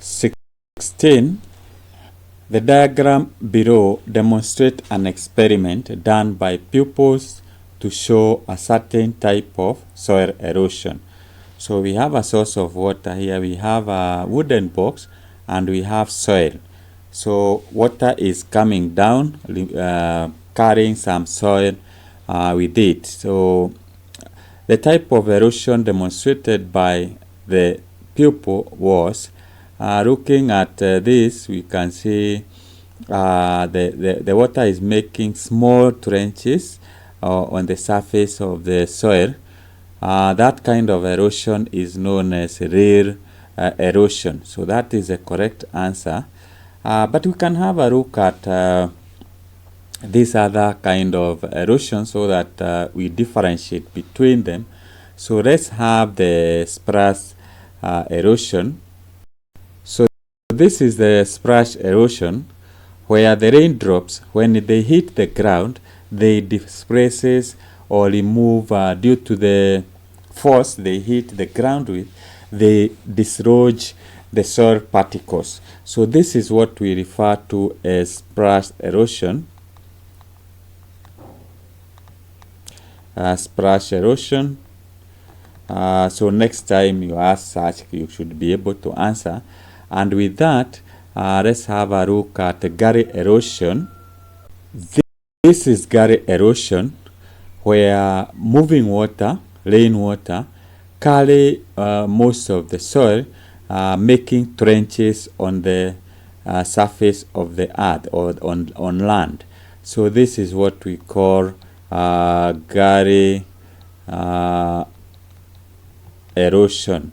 16. The diagram below demonstrates an experiment done by pupils to show a certain type of soil erosion. So we have a source of water here, we have a wooden box, and we have soil. So water is coming down, carrying some soil with it. So the type of erosion demonstrated by the pupil was, looking at this, we can see the water is making small trenches on the surface of the soil. That kind of erosion is known as rear erosion. So that is a correct answer. But we can have a look at this other kind of erosion so that we differentiate between them. So let's have the splash erosion. So this is the splash erosion, where the raindrops, when they hit the ground, they displaces or remove due to the force they hit the ground with, they dislodge the soil particles. So this is what we refer to as splash erosion. Splash erosion. So next time you ask such, you should be able to answer. And with that, let's have a look at gully erosion. This is gully erosion, where moving water, rainwater, carry most of the soil, making trenches on the surface of the earth or on land. So this is what we call gully erosion.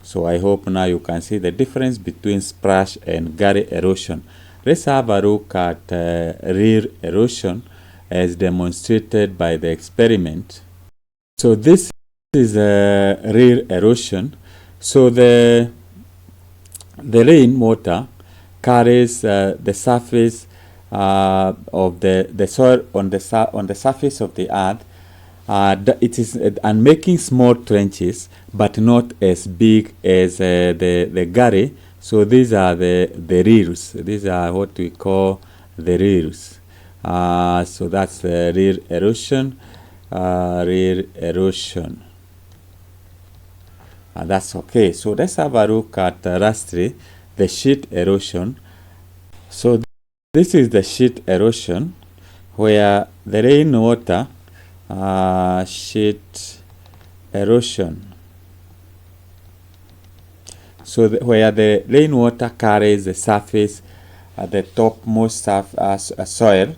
So I hope now you can see the difference between splash and gully erosion. Let's have a look at rear erosion as demonstrated by the experiment. So this is rear erosion. So the rainwater carries the surface of the soil on the surface of the earth. It is and making small trenches, but not as big as the gully. So these are the rears. These are what we call the rears. So that's the rear erosion. Rear erosion. That's okay. So let's have a look at lastly the sheet erosion. So this is the sheet erosion, where the rainwater sheet erosion. So where the rainwater carries the surface, the topmost soil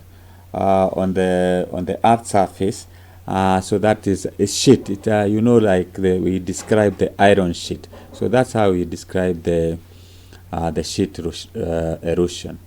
on the earth surface. So that is a sheet. You know, like we describe the iron sheet. So that's how we describe the sheet erosion.